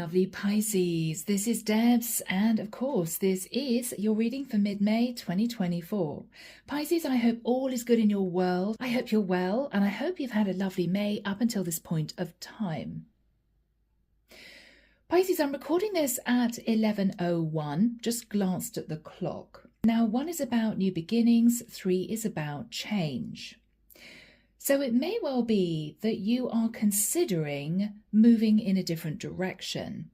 lovely Pisces. This is Debs, and of course, this is your reading for mid-May 2024. Pisces, I hope all is good in your world. I hope you're well, and I hope you've had a lovely May up until this point of time. Pisces, I'm recording this at 11:01, just glanced at the clock. Now, 1 is about new beginnings, 3 is about change. So it may well be that you are considering moving in a different direction.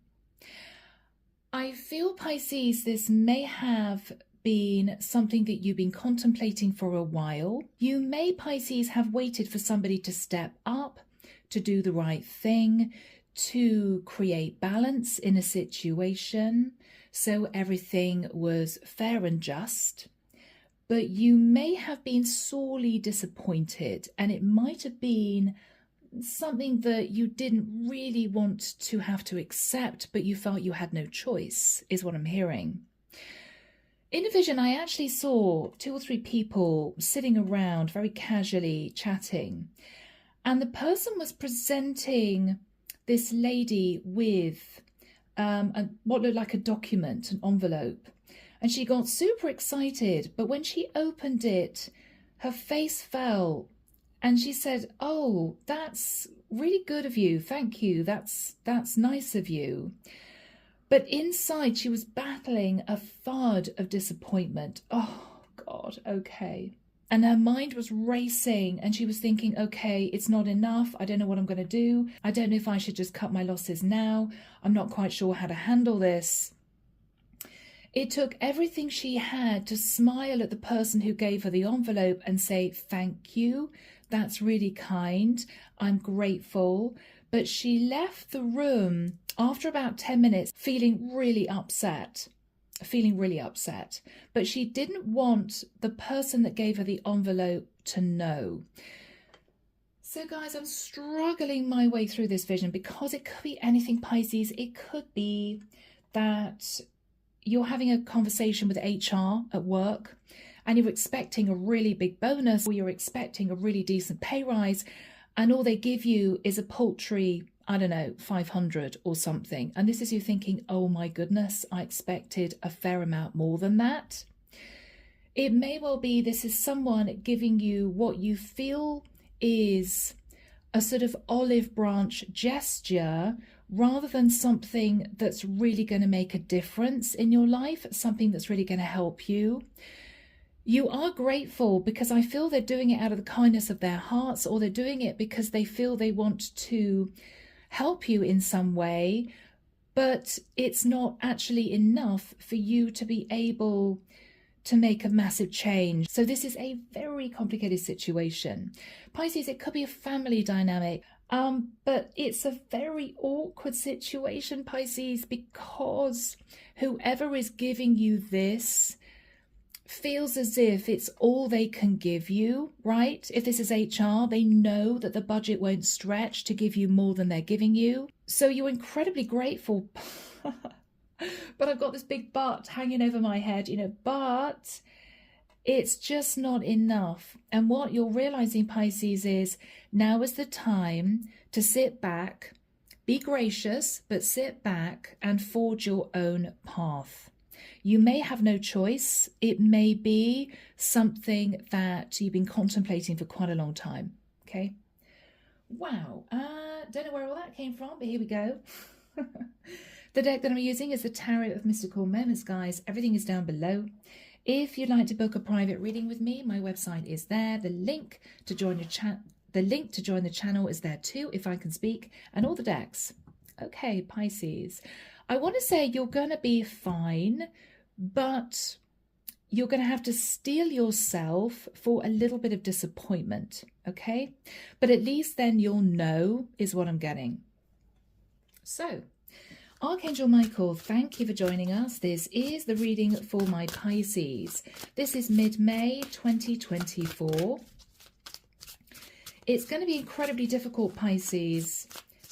I feel, Pisces, this may have been something that you've been contemplating for a while. You may, Pisces, have waited for somebody to step up, to do the right thing, to create balance in a situation, so everything was fair and just. But you may have been sorely disappointed, and it might have been something that you didn't really want to have to accept, but you felt you had no choice, is what I'm hearing. In a vision, I actually saw 2 or 3 people sitting around very casually chatting, and the person was presenting this lady with what looked like a document, an envelope. And she got super excited, but when she opened it, her face fell and she said, "Oh, that's really good of you. Thank you. That's nice of you." But inside she was battling a flood of disappointment. Oh God, okay. And her mind was racing and she was thinking, okay, it's not enough. I don't know what I'm going to do. I don't know if I should just cut my losses now. I'm not quite sure how to handle this. It took everything she had to smile at the person who gave her the envelope and say, "Thank you, that's really kind, I'm grateful." But she left the room after about 10 minutes feeling really upset. But she didn't want the person that gave her the envelope to know. So guys, I'm struggling my way through this vision because it could be anything, Pisces. It could be that you're having a conversation with HR at work and you're expecting a really big bonus, or you're expecting a really decent pay rise, and all they give you is a paltry, I don't know, 500 or something. And this is you thinking, oh my goodness, I expected a fair amount more than that. It may well be this is someone giving you what you feel is a sort of olive branch gesture, rather than something that's really going to make a difference in your life, something that's really going to help you. You are grateful because I feel they're doing it out of the kindness of their hearts, or they're doing it because they feel they want to help you in some way, but it's not actually enough for you to be able to make a massive change. So this is a very complicated situation. Pisces, it could be a family dynamic. But it's a very awkward situation, Pisces, because whoever is giving you this feels as if it's all they can give you, right? If this is HR, they know that the budget won't stretch to give you more than they're giving you. So you're incredibly grateful. But I've got this big but hanging over my head, but it's just not enough. And what you're realizing, Pisces, is now is the time to sit back, be gracious, but sit back and forge your own path. You may have no choice. It may be something that you've been contemplating for quite a long time. Okay. Wow. Don't know where all that came from, but here we go. The deck that I'm using is the Tarot of Mystical Moments, guys. Everything is down below. If you'd like to book a private reading with me, my website is there. The link to join the channel is there too, if I can speak, and all the decks. Okay, Pisces. I want to say you're going to be fine, but you're going to have to steel yourself for a little bit of disappointment, okay? But at least then you'll know, is what I'm getting. So, Archangel Michael, thank you for joining us. This is the reading for my Pisces. This is mid-May 2024. It's going to be incredibly difficult, Pisces.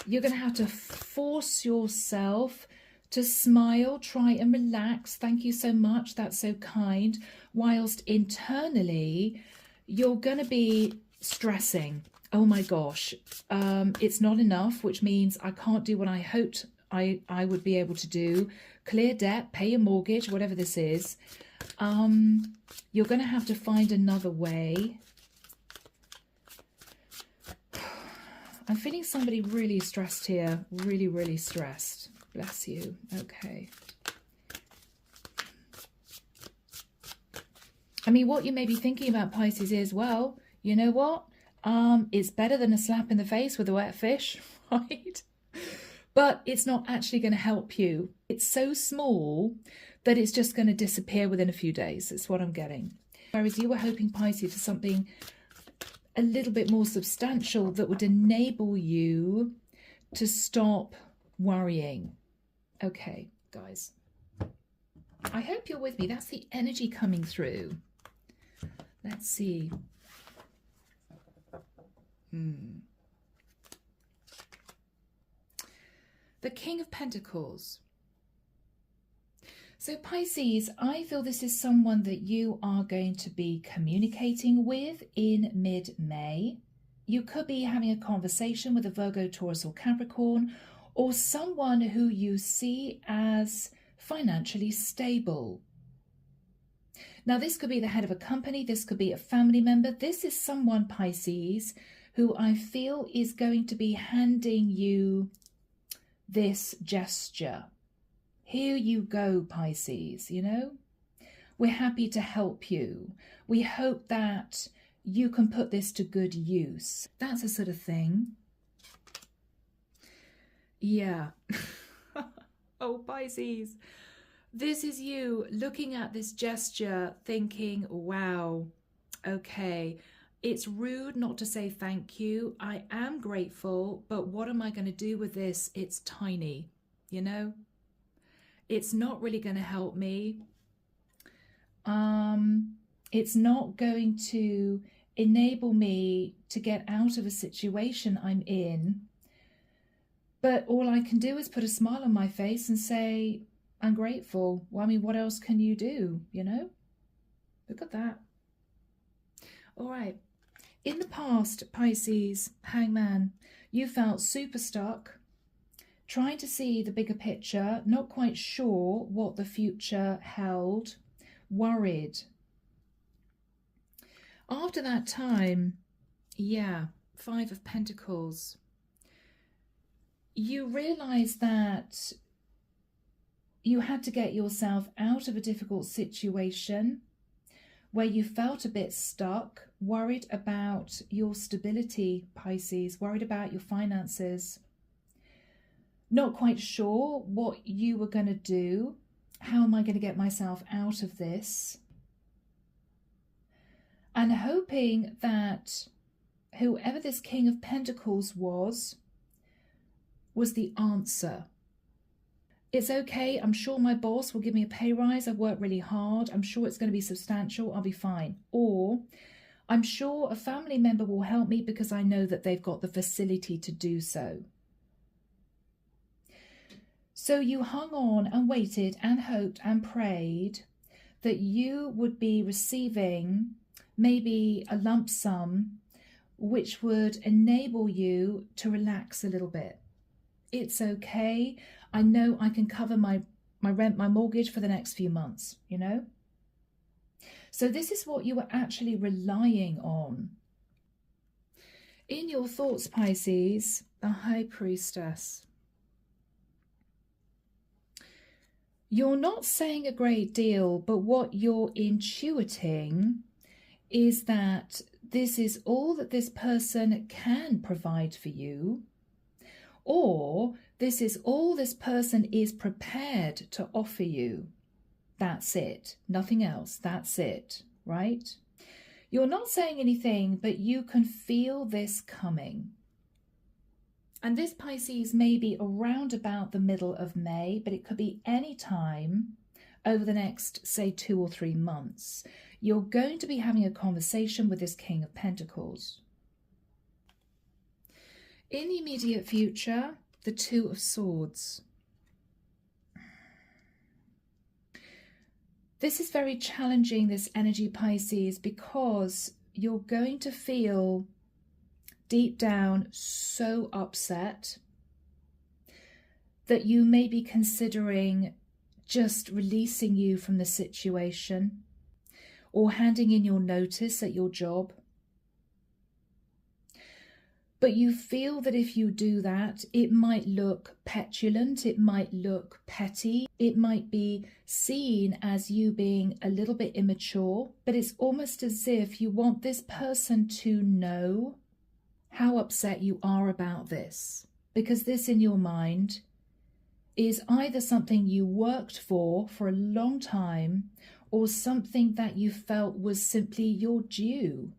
You're going to have to force yourself to smile, try and relax. Thank you so much. That's so kind. Whilst internally, you're going to be stressing. Oh my gosh, it's not enough, which means I can't do what I hoped I would be able to do. Clear debt, pay your mortgage, whatever this is. You're going to have to find another way. I'm feeling somebody really stressed here. Really, really stressed. Bless you. Okay. I mean, what you may be thinking about, Pisces, is, well, you know what? It's better than a slap in the face with a wet fish, right? But it's not actually going to help you. It's so small that it's just going to disappear within a few days. That's what I'm getting. Whereas you were hoping, Pisces, for something a little bit more substantial that would enable you to stop worrying. Okay, guys. I hope you're with me. That's the energy coming through. Let's see. The King of Pentacles. So Pisces, I feel this is someone that you are going to be communicating with in mid-May. You could be having a conversation with a Virgo, Taurus or Capricorn, or someone who you see as financially stable. Now, this could be the head of a company. This could be a family member. This is someone, Pisces, who I feel is going to be handing you this gesture. Here you go, Pisces, you know. We're happy to help you. We hope that you can put this to good use. That's a sort of thing. Yeah. Oh, Pisces. This is you looking at this gesture thinking, wow, okay, it's rude not to say thank you. I am grateful, but what am I going to do with this? It's tiny, you know? It's not really going to help me. It's not going to enable me to get out of a situation I'm in. But all I can do is put a smile on my face and say, I'm grateful. Well, I mean, what else can you do, you know? Look at that. All right. In the past, Pisces, Hangman, you felt super stuck, trying to see the bigger picture, not quite sure what the future held, worried. After that time, yeah, Five of Pentacles, you realize that you had to get yourself out of a difficult situation where you felt a bit stuck, worried about your stability, Pisces, worried about your finances, not quite sure what you were going to do. How am I going to get myself out of this? And hoping that whoever this King of Pentacles was the answer. It's okay, I'm sure my boss will give me a pay rise, I've worked really hard, I'm sure it's going to be substantial, I'll be fine. Or I'm sure a family member will help me because I know that they've got the facility to do so. So you hung on and waited and hoped and prayed that you would be receiving maybe a lump sum which would enable you to relax a little bit. It's okay. I know I can cover my rent, my mortgage for the next few months, you know? So this is what you were actually relying on. In your thoughts, Pisces, the High Priestess. You're not saying a great deal, but what you're intuiting is that this is all that this person can provide for you, or this is all this person is prepared to offer you. That's it. Nothing else. That's it, right? You're not saying anything, but you can feel this coming. And this, Pisces, may be around about the middle of May, but it could be any time over the next, say, 2 or 3 months. You're going to be having a conversation with this King of Pentacles. In the immediate future, the Two of Swords. This is very challenging, this energy, Pisces, because you're going to feel deep down so upset. that you may be considering just releasing you from the situation or handing in your notice at your job. But you feel that if you do that, it might look petulant, it might look petty, it might be seen as you being a little bit immature, but it's almost as if you want this person to know how upset you are about this. Because this in your mind is either something you worked for a long time or something that you felt was simply your due.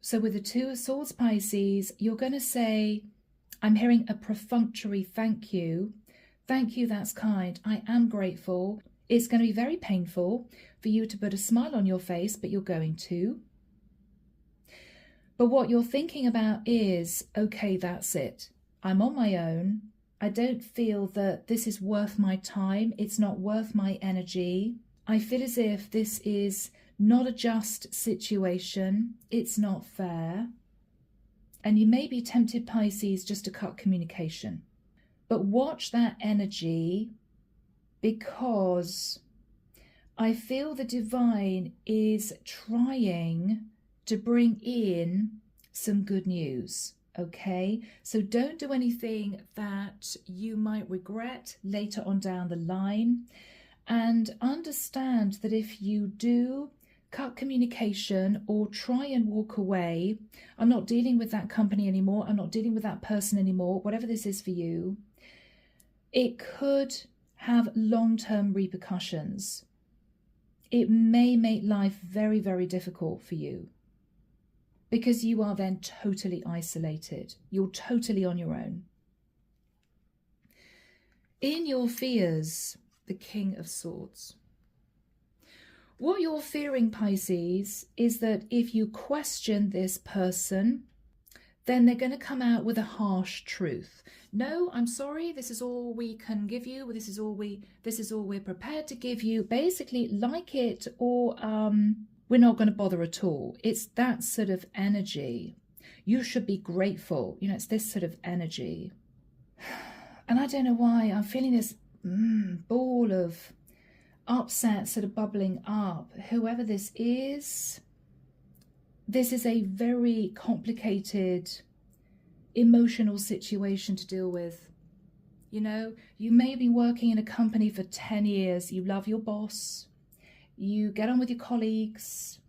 So with the Two of Swords, Pisces, you're going to say, I'm hearing a perfunctory thank you. Thank you, that's kind. I am grateful. It's going to be very painful for you to put a smile on your face, but you're going to. But what you're thinking about is, okay, that's it. I'm on my own. I don't feel that this is worth my time. It's not worth my energy. I feel as if this is not a just situation. It's not fair. And you may be tempted, Pisces, just to cut communication. But watch that energy, because I feel the divine is trying to bring in some good news. Okay, so don't do anything that you might regret later on down the line. And understand that if you do cut communication or try and walk away, I'm not dealing with that company anymore, I'm not dealing with that person anymore, whatever this is for you, it could have long-term repercussions. It may make life very, very difficult for you, because you are then totally isolated. You're totally on your own. In your fears, the King of Swords. What you're fearing, Pisces, is that if you question this person, then they're going to come out with a harsh truth. No, I'm sorry, this is all we can give you. This is all we're prepared to give you. Basically, like it or we're not going to bother at all. It's that sort of energy. You should be grateful. You know, it's this sort of energy. And I don't know why I'm feeling this ball of upset sort of bubbling up. Whoever this is a very complicated emotional situation to deal with. You know, you may be working in a company for 10 years. You love your boss. You get on with your colleagues,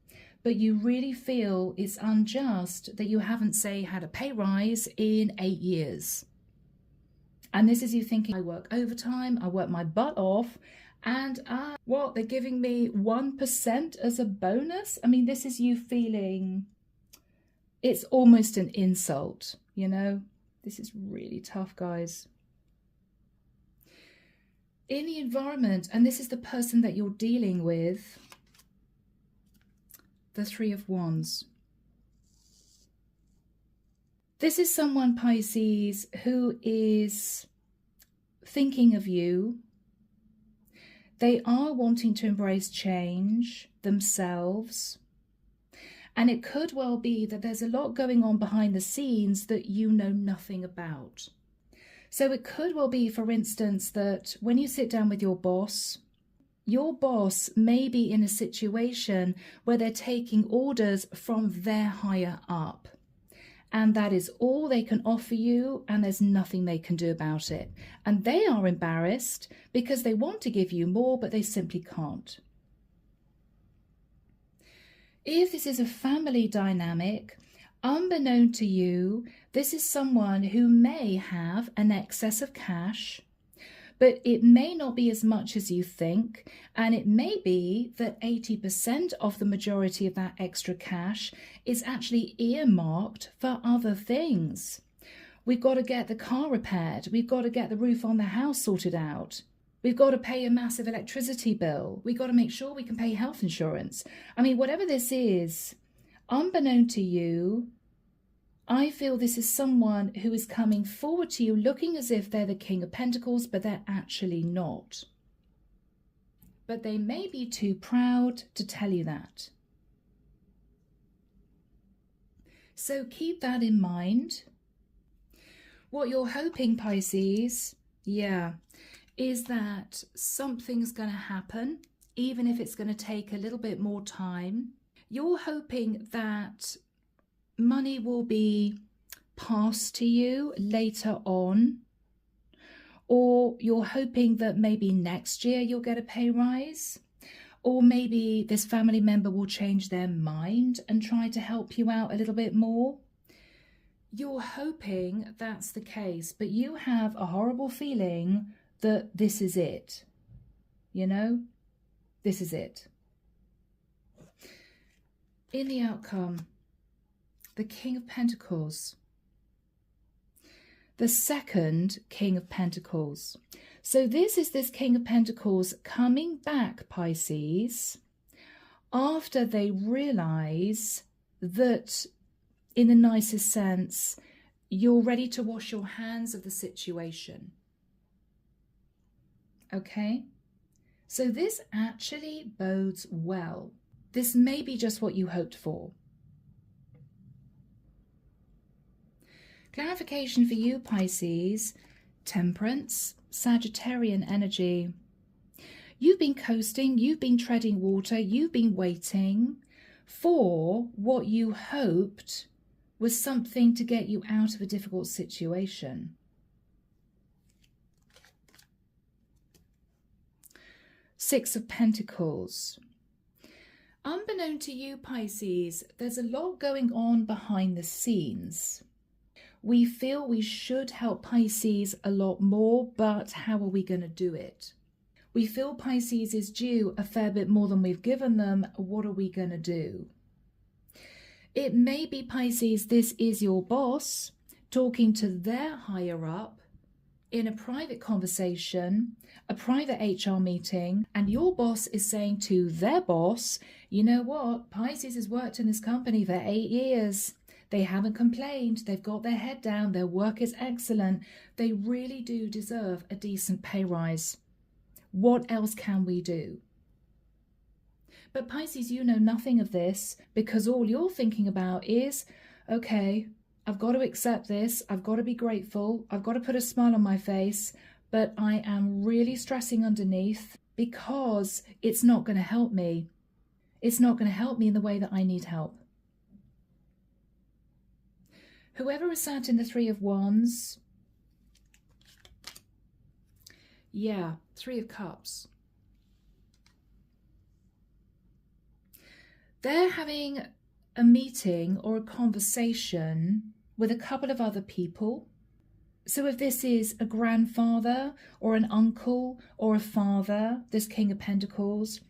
but you really feel it's unjust that you haven't, say, had a pay rise in 8 years. And this is you thinking, I work overtime, I work my butt off, and what, they're giving me 1% as a bonus? I mean, this is you feeling it's almost an insult, you know? This is really tough, guys. In the environment, and this is the person that you're dealing with, the Three of Wands. This is someone, Pisces, who is thinking of you. They are wanting to embrace change themselves. And it could well be that there's a lot going on behind the scenes that you know nothing about. So it could well be, for instance, that when you sit down with your boss may be in a situation where they're taking orders from their higher up. And that is all they can offer you, and there's nothing they can do about it. And they are embarrassed because they want to give you more, but they simply can't. If this is a family dynamic, unbeknown to you, this is someone who may have an excess of cash, but it may not be as much as you think, and it may be that 80% of the majority of that extra cash is actually earmarked for other things. We've got to get the car repaired. We've got to get the roof on the house sorted out. We've got to pay a massive electricity bill. We've got to make sure we can pay health insurance. I mean, whatever this is, unbeknown to you, I feel this is someone who is coming forward to you looking as if they're the King of Pentacles, but they're actually not. But they may be too proud to tell you that. So keep that in mind. What you're hoping, Pisces, Yeah, is that something's going to happen, even if it's going to take a little bit more time. You're hoping that money will be passed to you later on, or you're hoping that maybe next year you'll get a pay rise, or maybe this family member will change their mind and try to help you out a little bit more. You're hoping that's the case, but you have a horrible feeling that this is it. You know, this is it. In the outcome, the King of Pentacles, the second King of Pentacles. So this is this King of Pentacles coming back, Pisces, after they realize that, in the nicest sense, you're ready to wash your hands of the situation. Okay? So this actually bodes well. This may be just what you hoped for. Clarification for you, Pisces, Temperance, Sagittarian energy. You've been coasting, you've been treading water, you've been waiting for what you hoped was something to get you out of a difficult situation. Six of Pentacles. Unbeknown to you, Pisces, there's a lot going on behind the scenes. We feel we should help Pisces a lot more, but how are we going to do it? We feel Pisces is due a fair bit more than we've given them. What are we going to do? It may be, Pisces, this is your boss talking to their higher up in a private conversation, a private HR meeting, and your boss is saying to their boss, you know what, Pisces has worked in this company for 8 years. They haven't complained. They've got their head down. Their work is excellent. They really do deserve a decent pay rise. What else can we do? But Pisces, you know nothing of this, because all you're thinking about is, okay, I've got to accept this. I've got to be grateful. I've got to put a smile on my face. But I am really stressing underneath because it's not going to help me. It's not going to help me in the way that I need help. Whoever is sat in the Three of Wands, yeah, Three of Cups. They're having a meeting or a conversation with a couple of other people. So if this is a grandfather or an uncle or a father, this King of Pentacles,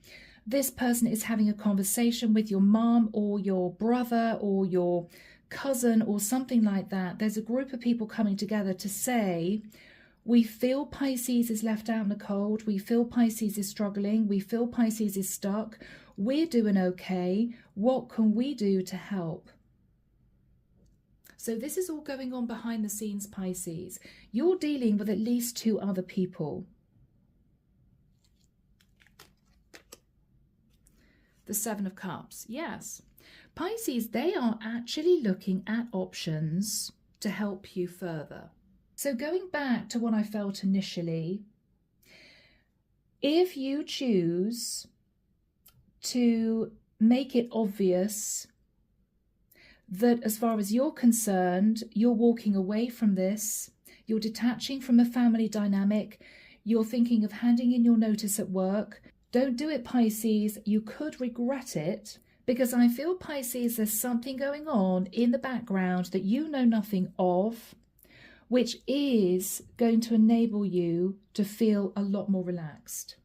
this person is having a conversation with your mom or your brother or your cousin or something like that. There's a group of people coming together to say, we feel Pisces is left out in the cold. We feel Pisces is struggling. We feel Pisces is stuck. We're doing okay. What can we do to help? So this is all going on behind the scenes, Pisces. You're dealing with at least 2 other people. The Seven of Cups, yes. Pisces, they are actually looking at options to help you further. So going back to what I felt initially, if you choose to make it obvious that as far as you're concerned, you're walking away from this, you're detaching from a family dynamic, you're thinking of handing in your notice at work, don't do it, Pisces. You could regret it, because I feel, Pisces, there's something going on in the background that you know nothing of, which is going to enable you to feel a lot more relaxed.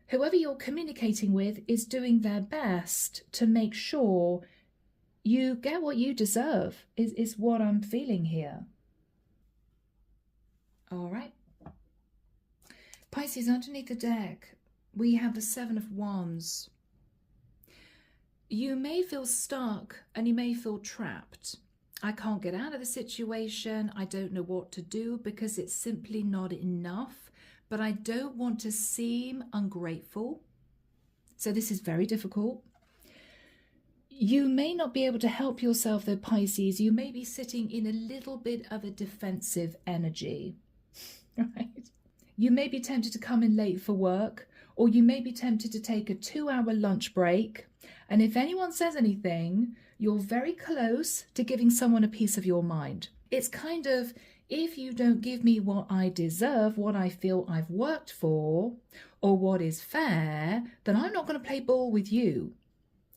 Whoever you're communicating with is doing their best to make sure you get what you deserve, is what I'm feeling here. All right. Pisces, underneath the deck, we have the Seven of Wands. You may feel stuck and you may feel trapped. I can't get out of the situation. I don't know what to do because it's simply not enough. But I don't want to seem ungrateful. So this is very difficult. You may not be able to help yourself though, Pisces. You may be sitting in a little bit of a defensive energy. right? You may be tempted to come in late for work, or you may be tempted to take a 2-hour lunch break. And if anyone says anything, you're very close to giving someone a piece of your mind. It's kind of, if you don't give me what I deserve, what I feel I've worked for, or what is fair, then I'm not going to play ball with you.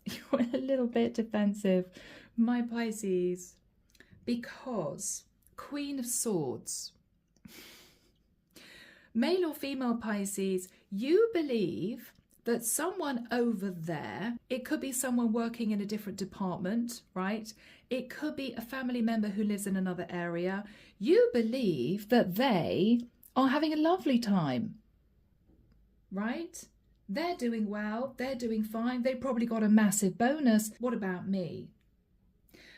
You're a little bit defensive, my Pisces, because Queen of Swords. Male or female Pisces, you believe that someone over there, it could be someone working in a different department, right? It could be a family member who lives in another area. You believe that they are having a lovely time, right? They're doing well, they're doing fine, they probably got a massive bonus. What about me?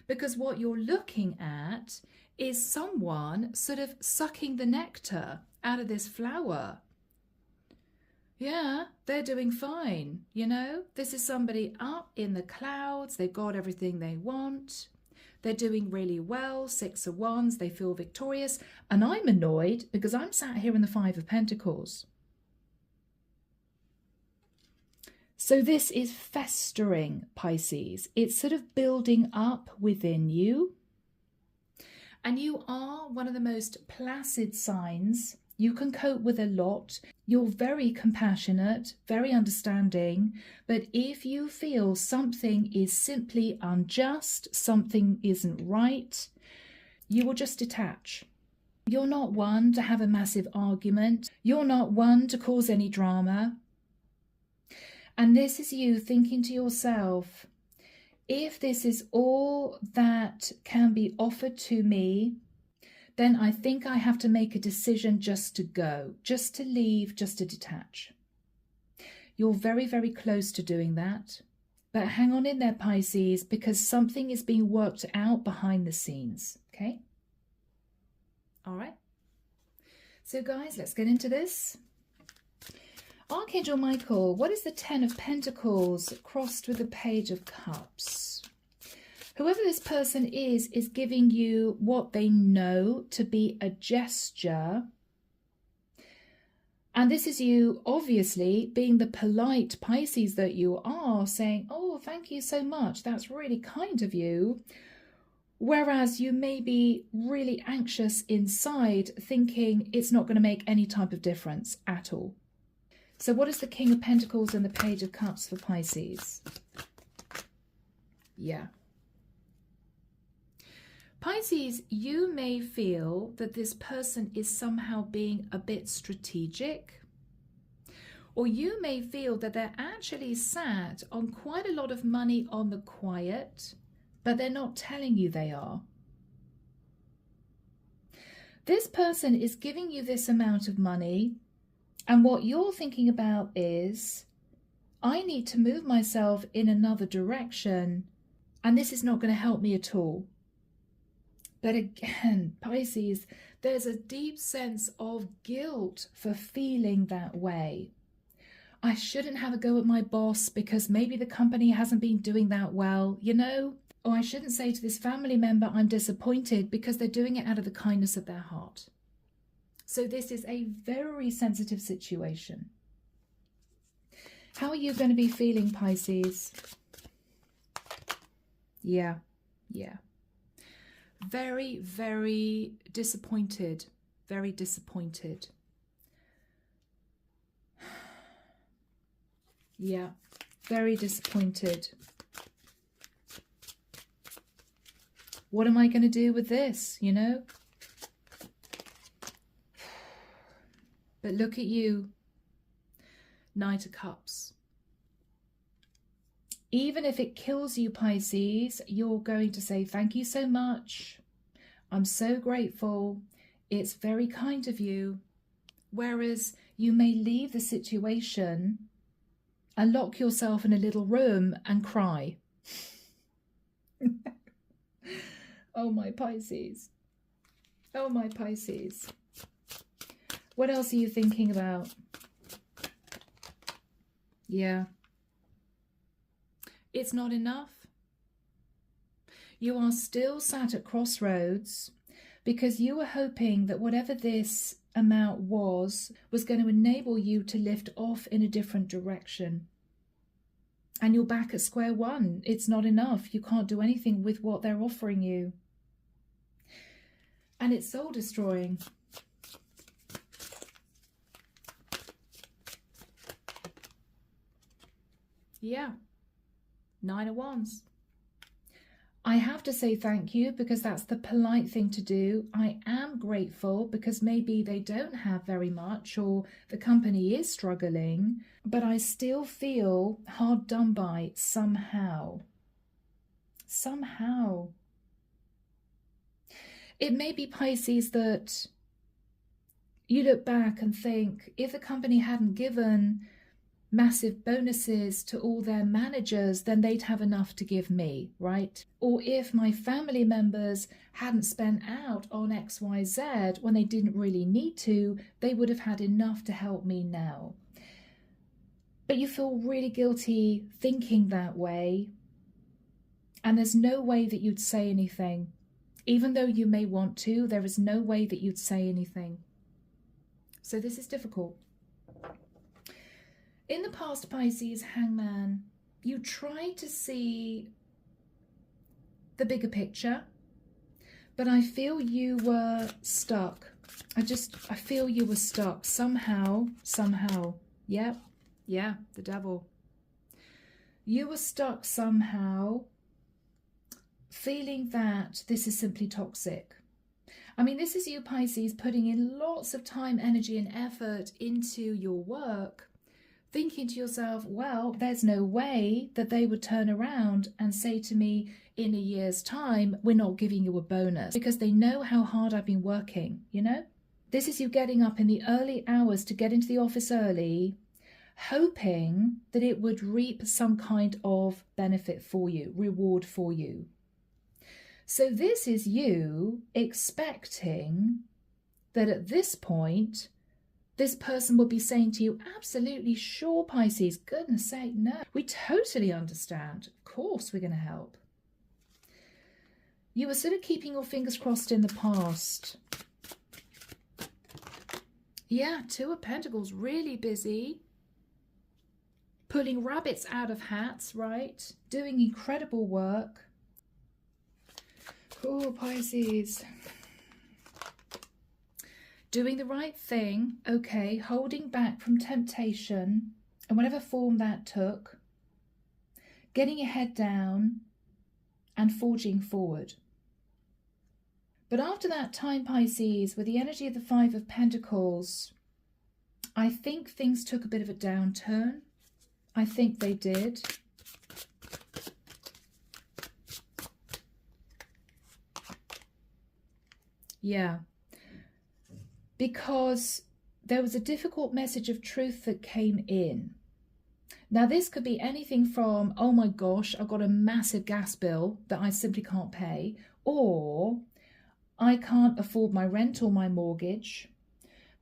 Because what you're looking at is someone sort of sucking the nectar out of this flower. Yeah, they're doing fine, you know? This is somebody up in the clouds, they've got everything they want, they're doing really well, 6 of Wands, they feel victorious, and I'm annoyed because I'm sat here in the 5 of Pentacles. So this is festering, Pisces. It's sort of building up within you. And you are one of the most placid signs. You can cope with a lot. You're very compassionate, very understanding. But if you feel something is simply unjust, something isn't right, you will just detach. You're not one to have a massive argument. You're not one to cause any drama. And this is you thinking to yourself, if this is all that can be offered to me, then I think I have to make a decision just to go, just to leave, just to detach. You're very, very close to doing that. But hang on in there, Pisces, because something is being worked out behind the scenes, okay? All right. So guys, let's get into this. Archangel Michael, what is the 10 of Pentacles crossed with the Page of Cups? Whoever this person is giving you what they know to be a gesture. And this is you, obviously, being the polite Pisces that you are, saying, oh, thank you so much. That's really kind of you. Whereas you may be really anxious inside, thinking it's not going to make any type of difference at all. So what is the King of Pentacles and the Page of Cups for Pisces? Yeah. Pisces, you may feel that this person is somehow being a bit strategic. Or you may feel that they're actually sat on quite a lot of money on the quiet, but they're not telling you they are. This person is giving you this amount of money, and what you're thinking about is, I need to move myself in another direction, and this is not going to help me at all. But again, Pisces, there's a deep sense of guilt for feeling that way. I shouldn't have a go at my boss because maybe the company hasn't been doing that well, you know? Or I shouldn't say to this family member I'm disappointed because they're doing it out of the kindness of their heart. So this is a very sensitive situation. How are you going to be feeling, Pisces? Yeah. Very, very disappointed. Very disappointed. Yeah, very disappointed. What am I going to do with this, you know? But look at you, Knight of Cups. Even if it kills you, Pisces, you're going to say, thank you so much. I'm so grateful. It's very kind of you. Whereas you may leave the situation and lock yourself in a little room and cry. Oh, my Pisces. Oh, my Pisces. What else are you thinking about? Yeah. It's not enough. You are still sat at crossroads because you were hoping that whatever this amount was going to enable you to lift off in a different direction. And you're back at square one. It's not enough. You can't do anything with what they're offering you. And it's soul destroying. Yeah. 9 of Wands. I have to say thank you because that's the polite thing to do. I am grateful because maybe they don't have very much or the company is struggling, but I still feel hard done by somehow. Somehow. It may be, Pisces, that you look back and think, if the company hadn't given massive bonuses to all their managers, then they'd have enough to give me, right? Or if my family members hadn't spent out on XYZ when they didn't really need to, they would have had enough to help me now. But you feel really guilty thinking that way, and there's no way that you'd say anything. Even though you may want to, there is no way that you'd say anything. So this is difficult. In the past, Pisces, Hangman, you tried to see the bigger picture, but I feel you were stuck. I feel you were stuck somehow. Yeah, the devil. You were stuck somehow, feeling that this is simply toxic. I mean, this is you, Pisces, putting in lots of time, energy, and effort into your work, thinking to yourself, well, there's no way that they would turn around and say to me in a year's time, we're not giving you a bonus, because they know how hard I've been working, you know? This is you getting up in the early hours to get into the office early, hoping that it would reap some kind of benefit for you, reward for you. So this is you expecting that at this point, this person will be saying to you, absolutely sure, Pisces, goodness sake, no. We totally understand. Of course we're going to help. You were sort of keeping your fingers crossed in the past. Yeah, 2 of Pentacles, really busy. Pulling rabbits out of hats, right? Doing incredible work. Oh, Pisces. Doing the right thing, okay, holding back from temptation, and whatever form that took, getting your head down and forging forward. But after that time, Pisces, with the energy of the 5 of Pentacles, I think things took a bit of a downturn. I think they did. Yeah. Because there was a difficult message of truth that came in. Now, this could be anything from, oh my gosh, I've got a massive gas bill that I simply can't pay, or I can't afford my rent or my mortgage.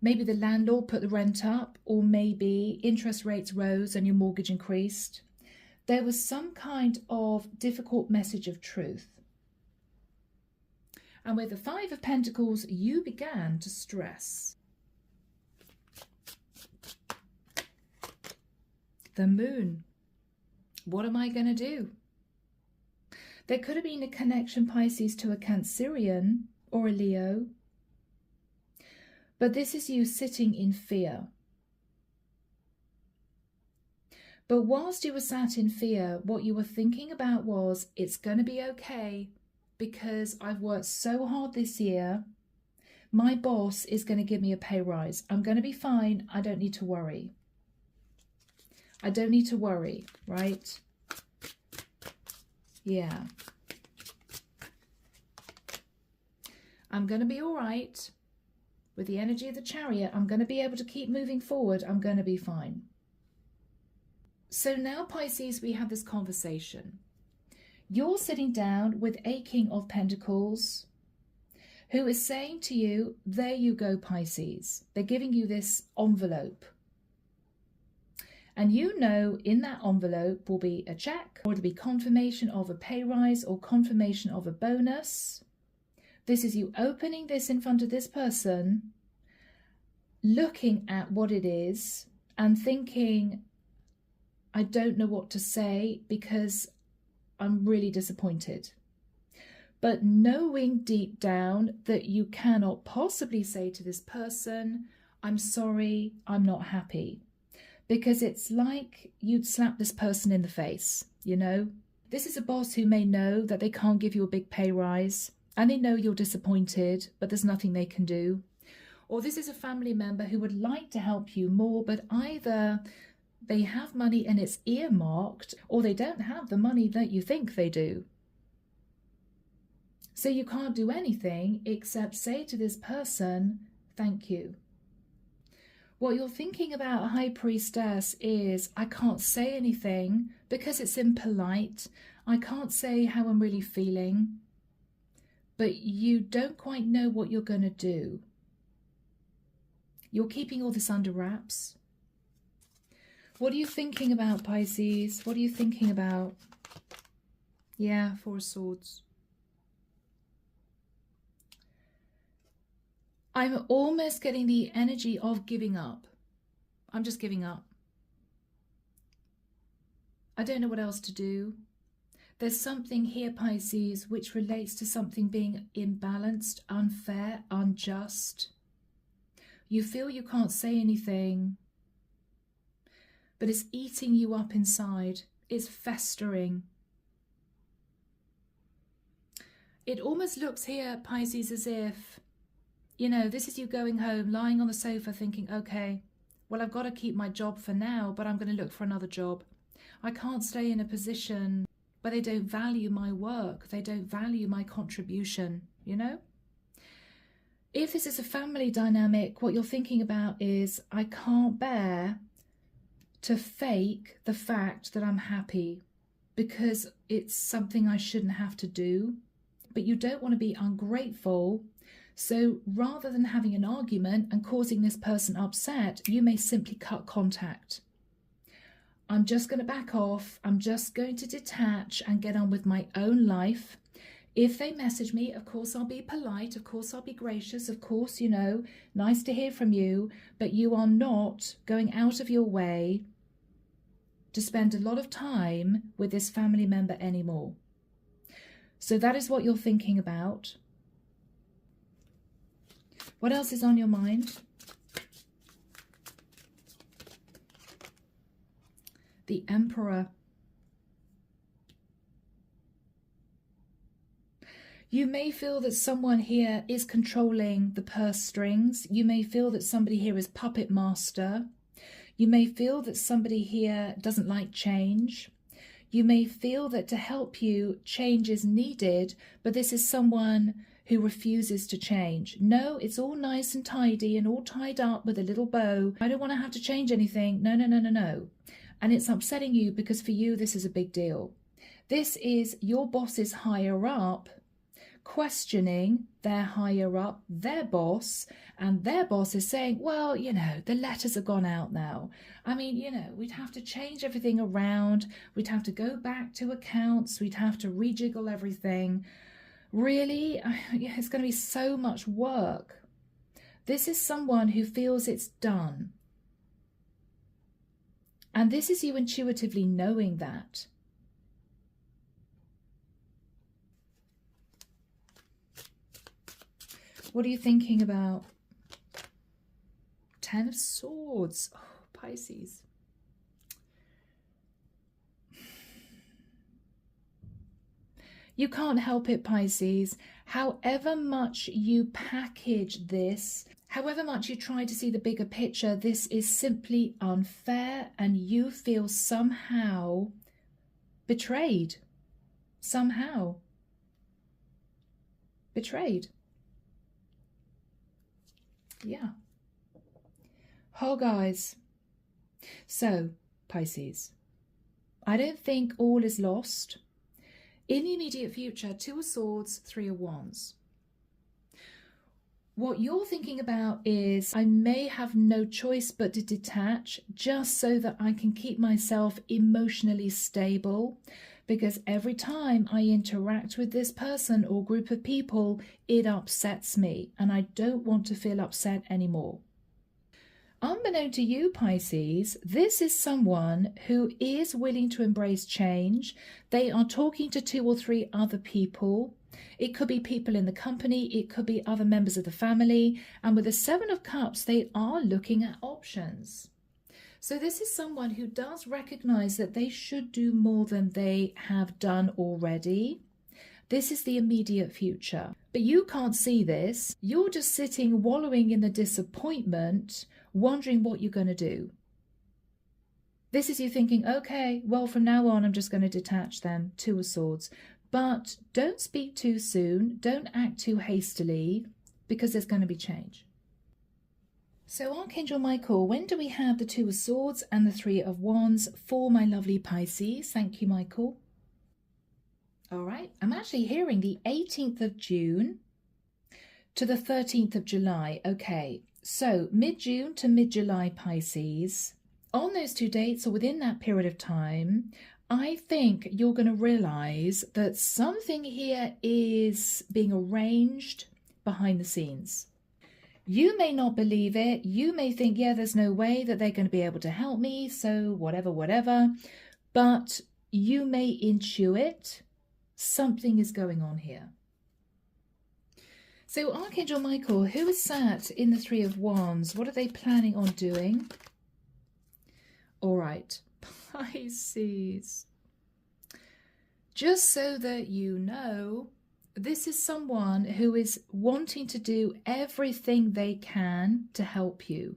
Maybe the landlord put the rent up, or maybe interest rates rose and your mortgage increased. There was some kind of difficult message of truth. And with the 5 of Pentacles, you began to stress. The Moon. What am I going to do? There could have been a connection, Pisces, to a Cancerian or a Leo. But this is you sitting in fear. But whilst you were sat in fear, what you were thinking about was, it's going to be okay. Because I've worked so hard this year, my boss is going to give me a pay rise. I'm going to be fine. I don't need to worry. I don't need to worry, right? Yeah. I'm going to be all right. With the energy of the Chariot, I'm going to be able to keep moving forward. I'm going to be fine. So now, Pisces, we have this conversation. You're sitting down with a King of Pentacles who is saying to you, there you go, Pisces. They're giving you this envelope. And you know in that envelope will be a check, or it'll be confirmation of a pay rise or confirmation of a bonus. This is you opening this in front of this person looking at what it is and thinking, I don't know what to say because I'm really disappointed. But knowing deep down that you cannot possibly say to this person, I'm sorry, I'm not happy. Because it's like you'd slap this person in the face, you know? This is a boss who may know that they can't give you a big pay rise, and they know you're disappointed, but there's nothing they can do. Or this is a family member who would like to help you more, but either they have money and it's earmarked, or they don't have the money that you think they do. So you can't do anything except say to this person, thank you. What you're thinking about, High Priestess, is I can't say anything because it's impolite. I can't say how I'm really feeling. But you don't quite know what you're going to do. You're keeping all this under wraps. What are you thinking about, Pisces? What are you thinking about? Yeah, Four of Swords. I'm almost getting the energy of giving up. I'm just giving up. I don't know what else to do. There's something here, Pisces, which relates to something being imbalanced, unfair, unjust. You feel you can't say anything, but it's eating you up inside. It's festering. It almost looks here, Pisces, as if, you know, this is you going home, lying on the sofa thinking, okay, well, I've got to keep my job for now, but I'm going to look for another job. I can't stay in a position where they don't value my work. They don't value my contribution, you know? If this is a family dynamic, what you're thinking about is, I can't bear to fake the fact that I'm happy because it's something I shouldn't have to do. But you don't want to be ungrateful. So rather than having an argument and causing this person upset, you may simply cut contact. I'm just going to back off. I'm just going to detach and get on with my own life. If they message me, of course, I'll be polite. Of course, I'll be gracious. Of course, you know, nice to hear from you. But you are not going out of your way to spend a lot of time with this family member anymore. So that is what you're thinking about. What else is on your mind? The Emperor. You may feel that someone here is controlling the purse strings. You may feel that somebody here is puppet master. You may feel that somebody here doesn't like change. You may feel that to help you, change is needed, but this is someone who refuses to change. No, it's all nice and tidy and all tied up with a little bow. I don't want to have to change anything. No, no, no, no, no. And it's upsetting you because for you, this is a big deal. This is your boss's higher up questioning their higher up, their boss, and their boss is saying, well, you know, the letters have gone out now. I mean, you know, we'd have to change everything around. We'd have to go back to accounts. We'd have to rejiggle everything. Really? It's going to be so much work. This is someone who feels it's done. And this is you intuitively knowing that. What are you thinking about? Ten of Swords. Oh, Pisces. You can't help it, Pisces. However much you package this, however much you try to see the bigger picture, this is simply unfair and you feel somehow betrayed. Somehow betrayed. Yeah. Oh, guys. So, Pisces, I don't think all is lost. In the immediate future, Two of Swords, Three of Wands. What you're thinking about is, I may have no choice but to detach just so that I can keep myself emotionally stable. Because every time I interact with this person or group of people, it upsets me and I don't want to feel upset anymore. Unbeknown to you, Pisces, this is someone who is willing to embrace change. They are talking to 2 or 3 other people. It could be people in the company. It could be other members of the family. And with the 7 of Cups, they are looking at options. So this is someone who does recognize that they should do more than they have done already. This is the immediate future. But you can't see this. You're just sitting wallowing in the disappointment, wondering what you're going to do. This is you thinking, okay, well, from now on, I'm just going to detach them. 2 of Swords. But don't speak too soon. Don't act too hastily, because there's going to be change. So Archangel Michael, when do we have the 2 of Swords and the 3 of Wands for my lovely Pisces? Thank you, Michael. All right, I'm actually hearing the 18th of June to the 13th of July. Okay, so mid-June to mid-July, Pisces. On those 2 dates, or within that period of time, I think you're going to realize that something here is being arranged behind the scenes. You may not believe it. You may think, yeah, there's no way that they're going to be able to help me, so whatever. But you may intuit something is going on here. So Archangel Michael, who is sat in the 3 of Wands, what are they planning on doing? All right, Pisces. Just so that you know, this is someone who is wanting to do everything they can to help you.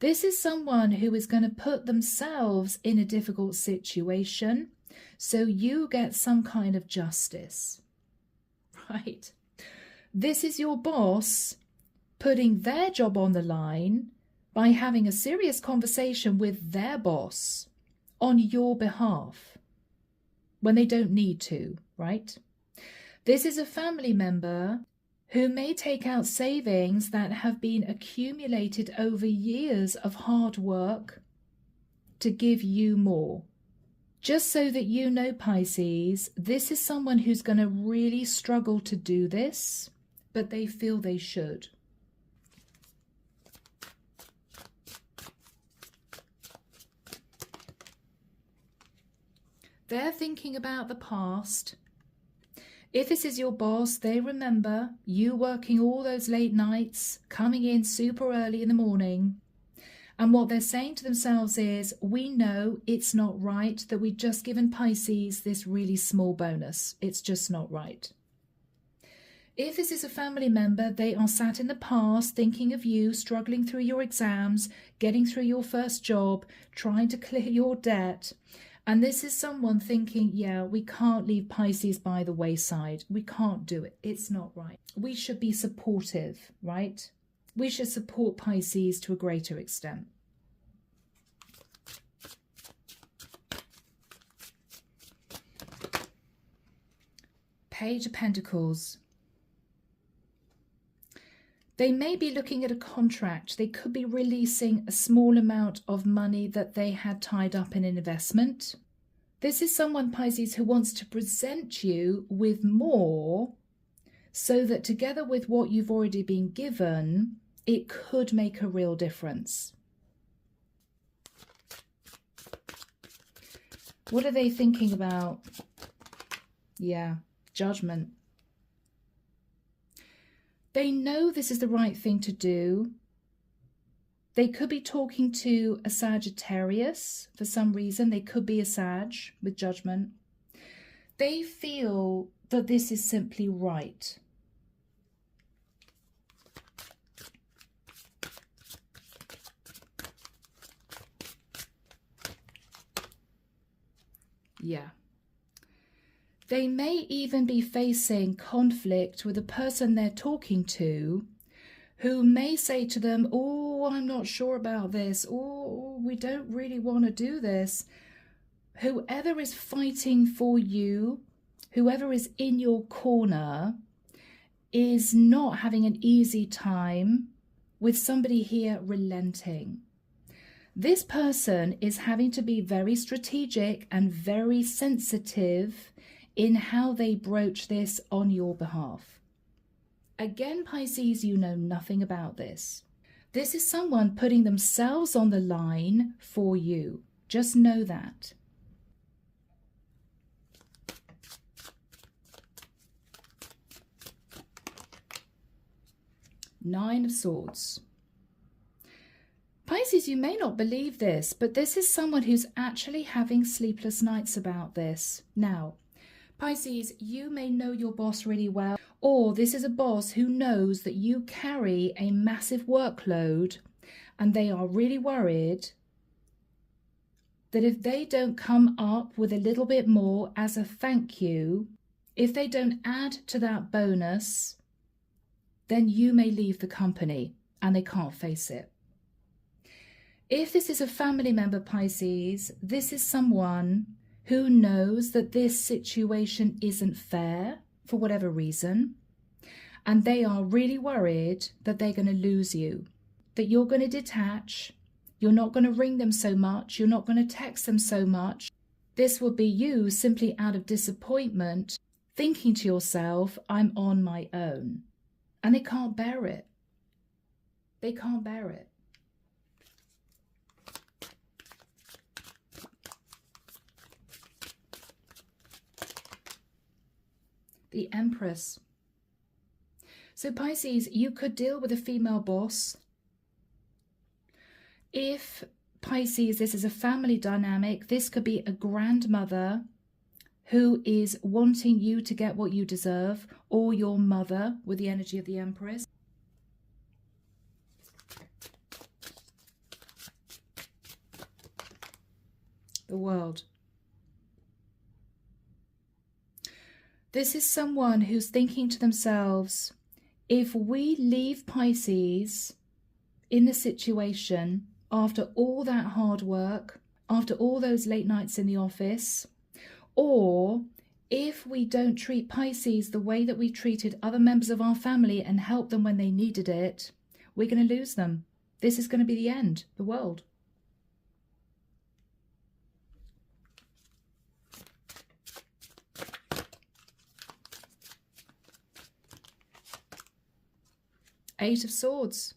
This is someone who is going to put themselves in a difficult situation so you get some kind of justice, right? This is your boss putting their job on the line by having a serious conversation with their boss on your behalf when they don't need to, right? This is a family member who may take out savings that have been accumulated over years of hard work to give you more. Just so that you know, Pisces, this is someone who's going to really struggle to do this, but they feel they should. They're thinking about the past. If this is your boss, they remember you working all those late nights, coming in super early in the morning. And what they're saying to themselves is, we know it's not right that we've just given Pisces this really small bonus. It's just not right. If this is a family member, they are sat in the past thinking of you, struggling through your exams, getting through your first job, trying to clear your debt. And this is someone thinking, yeah, we can't leave Pisces by the wayside. We can't do it. It's not right. We should be supportive, right? We should support Pisces to a greater extent. Page of Pentacles. They may be looking at a contract. They could be releasing a small amount of money that they had tied up in an investment. This is someone, Pisces, who wants to present you with more so that together with what you've already been given, it could make a real difference. What are they thinking about? Yeah, Judgment. They know this is the right thing to do. They could be talking to a Sagittarius for some reason. They could be a Sag with Judgment. They feel that this is simply right. Yeah. They may even be facing conflict with the person they're talking to, who may say to them, oh, I'm not sure about this. Oh, we don't really want to do this. Whoever is fighting for you, whoever is in your corner, is not having an easy time with somebody here relenting. This person is having to be very strategic and very sensitive in how they broach this on your behalf. Again, Pisces, you know nothing about this. This is someone putting themselves on the line for you. Just know that. Nine of Swords. Pisces, you may not believe this, but this is someone who's actually having sleepless nights about this. Now, Pisces, you may know your boss really well, or this is a boss who knows that you carry a massive workload and they are really worried that if they don't come up with a little bit more as a thank you, if they don't add to that bonus, then you may leave the company and they can't face it. If this is a family member, Pisces, this is someone who knows that this situation isn't fair for whatever reason, and they are really worried that they're going to lose you, that you're going to detach, you're not going to ring them so much, you're not going to text them so much. This will be you simply out of disappointment, thinking to yourself, I'm on my own. And they can't bear it. They can't bear it. The Empress. So Pisces, you could deal with a female boss. If Pisces, this is a family dynamic, this could be a grandmother who is wanting you to get what you deserve, or your mother with the energy of the Empress. The World. This is someone who's thinking to themselves, if we leave Pisces in the situation after all that hard work, after all those late nights in the office, or if we don't treat Pisces the way that we treated other members of our family and help them when they needed it, we're going to lose them. This is going to be the end, the world. Eight of Swords.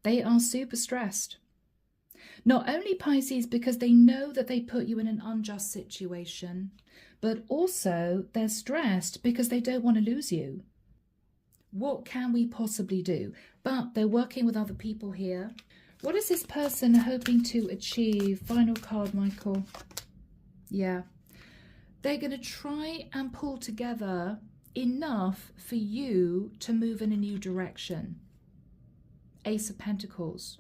They are super stressed. Not only Pisces because they know that they put you in an unjust situation, but also they're stressed because they don't want to lose you. What can we possibly do? But they're working with other people here. What is this person hoping to achieve? Final card, Michael. Yeah. They're going to try and pull together enough for you to move in a new direction. Ace of Pentacles.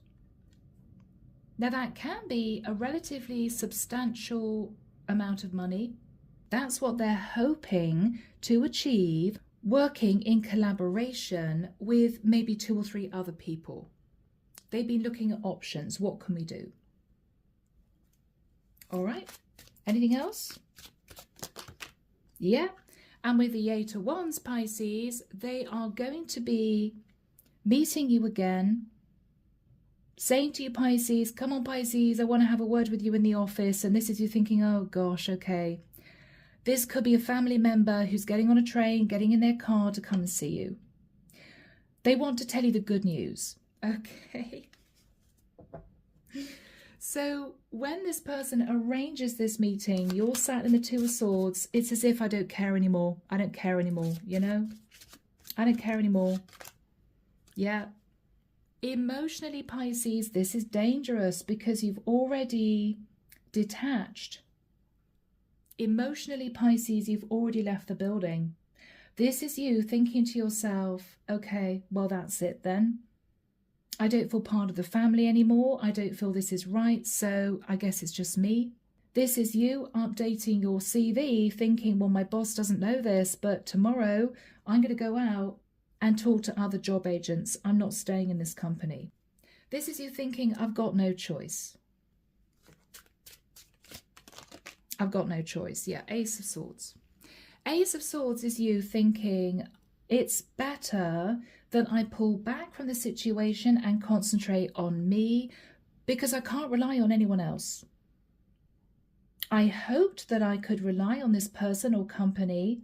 Now that can be a relatively substantial amount of money. That's what they're hoping to achieve, working in collaboration with maybe 2 or 3 other people. They've been looking at options. What can we do? All right. Anything else? Yeah. And with the 8 of Wands, Pisces, they are going to be meeting you again, saying to you, Pisces, come on, Pisces, I want to have a word with you in the office. And this is you thinking, oh gosh, okay. This could be a family member who's getting on a train, getting in their car to come and see you. They want to tell you the good news. Okay. So when this person arranges this meeting, you're sat in the 2 of Swords. It's as if I don't care anymore. I don't care anymore, you know? I don't care anymore. Yeah. Emotionally, Pisces, this is dangerous because you've already detached. Emotionally, Pisces, you've already left the building. This is you thinking to yourself, okay, well, that's it then. I don't feel part of the family anymore. I don't feel this is right, so I guess it's just me. This is you updating your CV thinking, well, my boss doesn't know this, but tomorrow I'm going to go out and talk to other job agents. I'm not staying in this company. This is you thinking, I've got no choice. I've got no choice. Yeah, Ace of Swords. Ace of Swords is you thinking, it's better that I pull back from the situation and concentrate on me because I can't rely on anyone else. I hoped that I could rely on this person or company,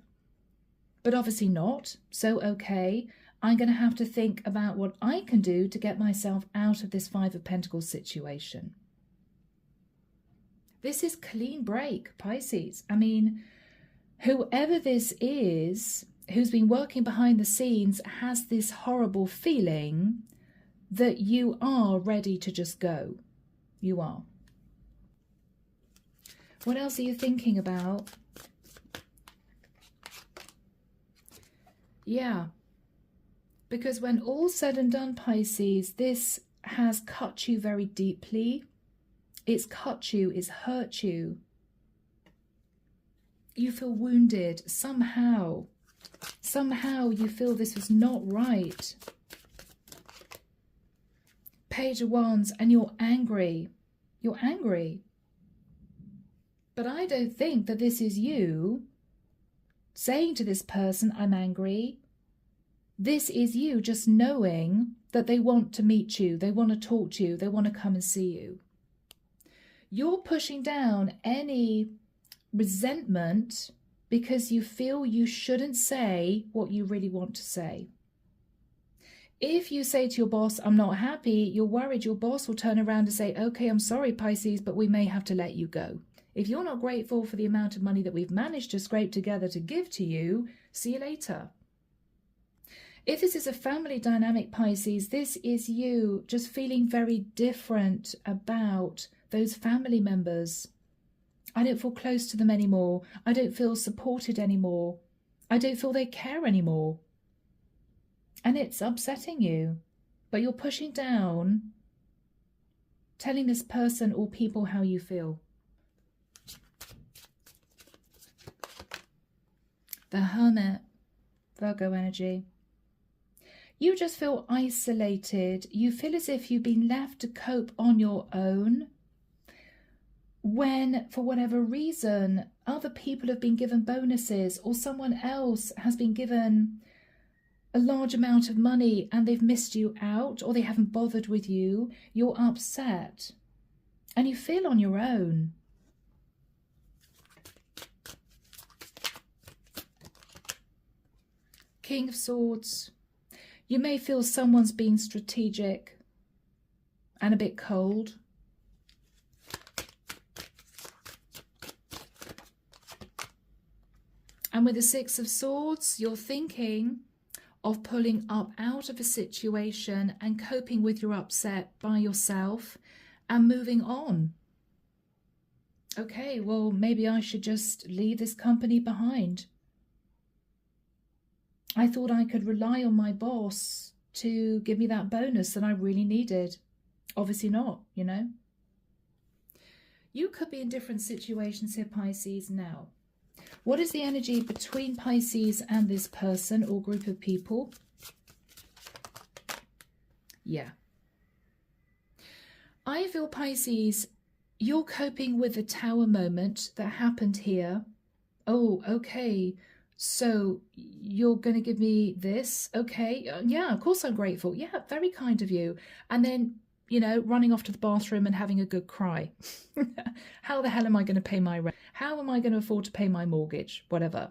but obviously not. So, okay, I'm going to have to think about what I can do to get myself out of this Five of Pentacles situation. This is clean break, Pisces. I mean, whoever this is, who's been working behind the scenes, has this horrible feeling that you are ready to just go. You are. What else are you thinking about? Yeah. Because when all's said and done, Pisces, this has cut you very deeply. It's cut you, it's hurt you. You feel wounded somehow. Somehow you feel this was not right. Page of Wands, and you're angry. You're angry. But I don't think that this is you saying to this person, I'm angry. This is you just knowing that they want to meet you, they want to talk to you, they want to come and see you. You're pushing down any resentment because you feel you shouldn't say what you really want to say. If you say to your boss, I'm not happy, you're worried your boss will turn around and say, okay, I'm sorry, Pisces, but we may have to let you go. If you're not grateful for the amount of money that we've managed to scrape together to give to you, see you later. If this is a family dynamic, Pisces, this is you just feeling very different about those family members. I don't feel close to them anymore. I don't feel supported anymore. I don't feel they care anymore. And it's upsetting you. But you're pushing down, telling this person or people how you feel. The Hermit, Virgo energy. You just feel isolated. You feel as if you've been left to cope on your own when, for whatever reason, other people have been given bonuses or someone else has been given a large amount of money and they've missed you out or they haven't bothered with you. You're upset and you feel on your own. King of Swords. You may feel someone's been strategic and a bit cold. And with the Six of Swords, you're thinking of pulling up out of a situation and coping with your upset by yourself and moving on. Okay, well, maybe I should just leave this company behind. I thought I could rely on my boss to give me that bonus that I really needed. Obviously not, you know. You could be in different situations here, Pisces. Now, what is the energy between Pisces and this person or group of people? Yeah. I feel, Pisces, you're coping with the Tower moment that happened here. Oh, okay. So you're going to give me this? Okay. Yeah, of course I'm grateful. Yeah, very kind of you. And then, you know, running off to the bathroom and having a good cry. How the hell am I going to pay my rent? How am I going to afford to pay my mortgage? Whatever.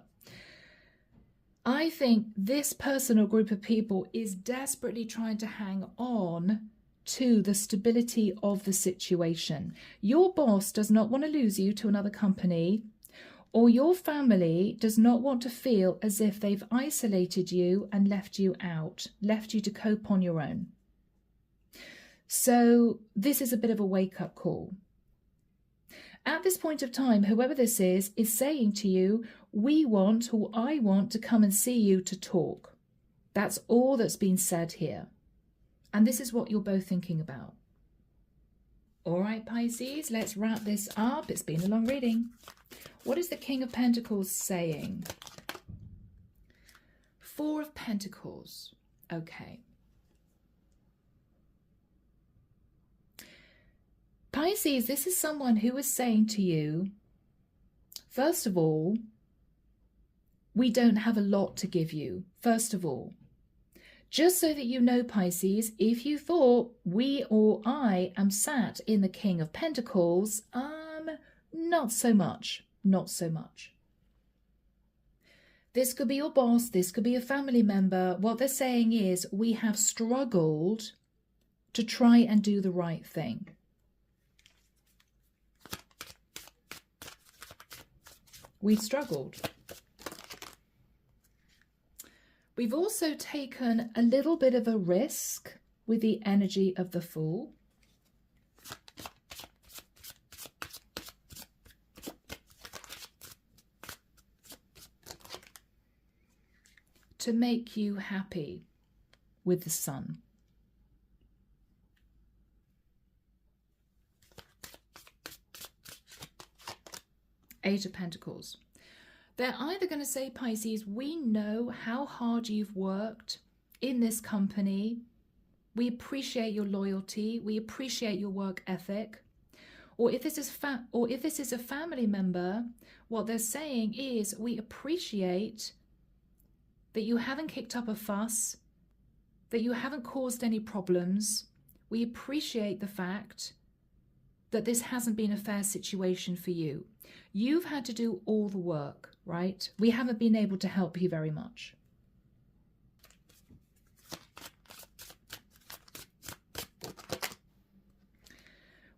I think this person or group of people is desperately trying to hang on to the stability of the situation. Your boss does not want to lose you to another company, or your family does not want to feel as if they've isolated you and left you out, left you to cope on your own. So this is a bit of a wake-up call. At this point of time, whoever this is saying to you, we want, or I want to come and see you to talk. That's all that's been said here. And this is what you're both thinking about. All right, Pisces, let's wrap this up. It's been a long reading. What is the King of Pentacles saying? Four of Pentacles. Okay. Pisces, this is someone who is saying to you, first of all, we don't have a lot to give you. First of all, just so that you know, Pisces, if you thought we or I am sat in the King of Pentacles, not so much. Not so much. This could be your boss, this could be a family member. What they're saying is we have struggled to try and do the right thing. We've struggled. We've also taken a little bit of a risk with the energy of the Fool. To make you happy with the Sun. Eight of Pentacles. They're either going to say, Pisces, we know how hard you've worked in this company. We appreciate your loyalty. We appreciate your work ethic. Or if this is a family member, what they're saying is we appreciate that you haven't kicked up a fuss, that you haven't caused any problems. We appreciate the fact that this hasn't been a fair situation for you. You've had to do all the work, right? We haven't been able to help you very much.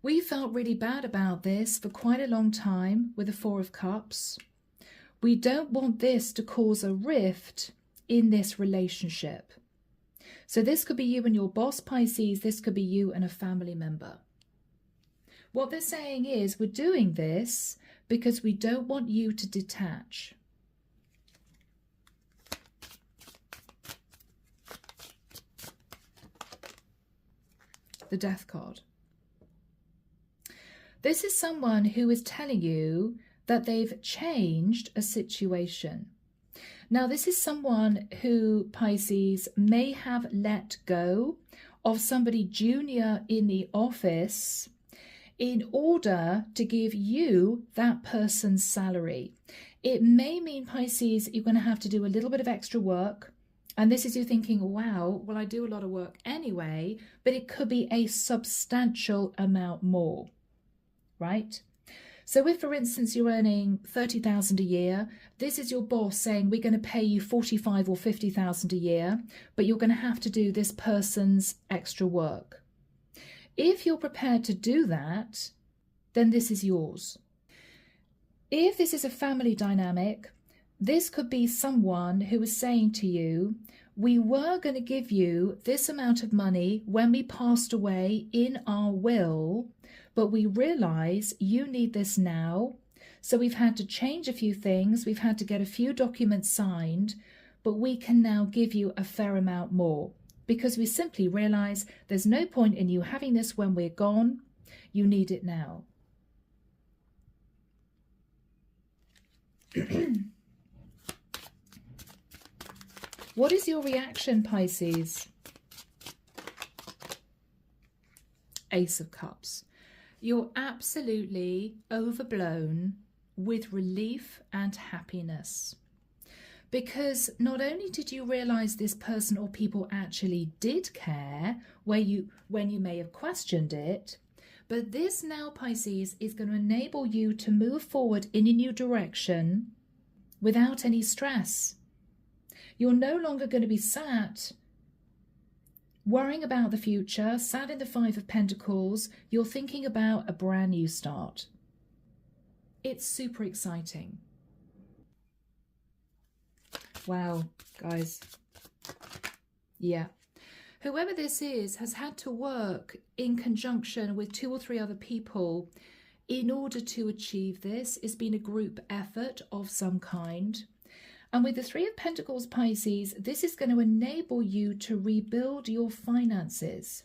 We felt really bad about this for quite a long time with the Four of Cups. We don't want this to cause a rift in this relationship. So this could be you and your boss, Pisces. This could be you and a family member. What they're saying is we're doing this because we don't want you to detach. The Death card. This is someone who is telling you that they've changed a situation. Now, this is someone who, Pisces, may have let go of somebody junior in the office in order to give you that person's salary. It may mean, Pisces, you're going to have to do a little bit of extra work. And this is you thinking, wow, well, I do a lot of work anyway, but it could be a substantial amount more, right? So if, for instance, you're earning 30,000 a year, this is your boss saying we're going to pay you 45 or 50,000 a year, but you're going to have to do this person's extra work. If you're prepared to do that, then this is yours. If this is a family dynamic, this could be someone who is saying to you, we were going to give you this amount of money when we passed away in our will, but we realize you need this now. So we've had to change a few things. We've had to get a few documents signed, but we can now give you a fair amount more because we simply realize there's no point in you having this when we're gone. You need it now. What is your reaction, Pisces? Ace of Cups. You're absolutely overblown with relief and happiness. Because not only did you realize this person or people actually did care when you may have questioned it, but this now, Pisces, is going to enable you to move forward in a new direction without any stress. You're no longer going to be sat worrying about the future, sat in the Five of Pentacles. You're thinking about a brand new start. It's super exciting. Wow, guys. Yeah. Whoever this is has had to work in conjunction with 2 or 3 other people in order to achieve this. It's been a group effort of some kind. And with the 3 of Pentacles, Pisces, this is going to enable you to rebuild your finances.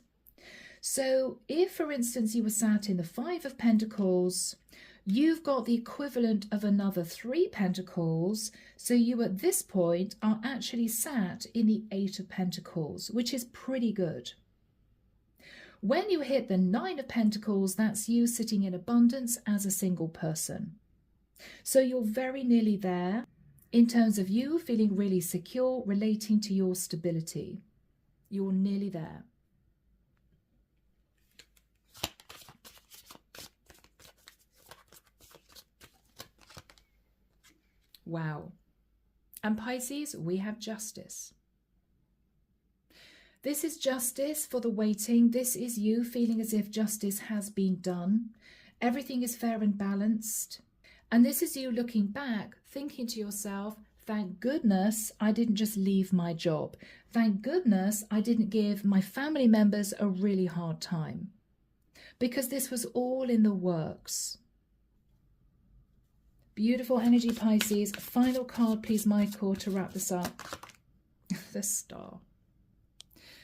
So if, for instance, you were sat in the 5 of Pentacles, you've got the equivalent of another 3 Pentacles. So you at this point are actually sat in the 8 of Pentacles, which is pretty good. When you hit the 9 of Pentacles, that's you sitting in abundance as a single person. So you're very nearly there in terms of you feeling really secure relating to your stability. You're nearly there. Wow. And Pisces, we have justice. This is justice for the waiting. This is you feeling as if justice has been done. Everything is fair and balanced. And this is you looking back, thinking to yourself, thank goodness I didn't just leave my job. Thank goodness I didn't give my family members a really hard time. Because this was all in the works. Beautiful energy, Pisces. Final card, please, Michael, to wrap this up. The Star.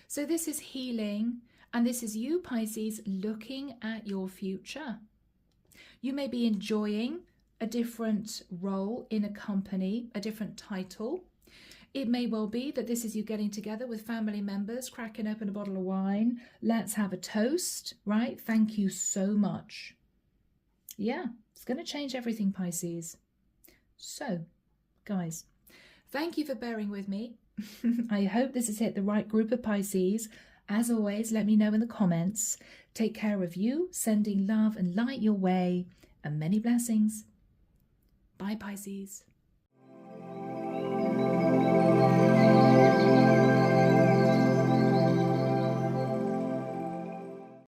So this is healing, and this is you, Pisces, looking at your future. You may be enjoying a different role in a company, a different title. It may well be that this is you getting together with family members, cracking open a bottle of wine. Let's have a toast, right? Thank you so much. Yeah, it's going to change everything, Pisces. So, guys, thank you for bearing with me. I hope this has hit the right group of Pisces. As always, let me know in the comments. Take care of you, sending love and light your way, and many blessings. Bye, Pisces.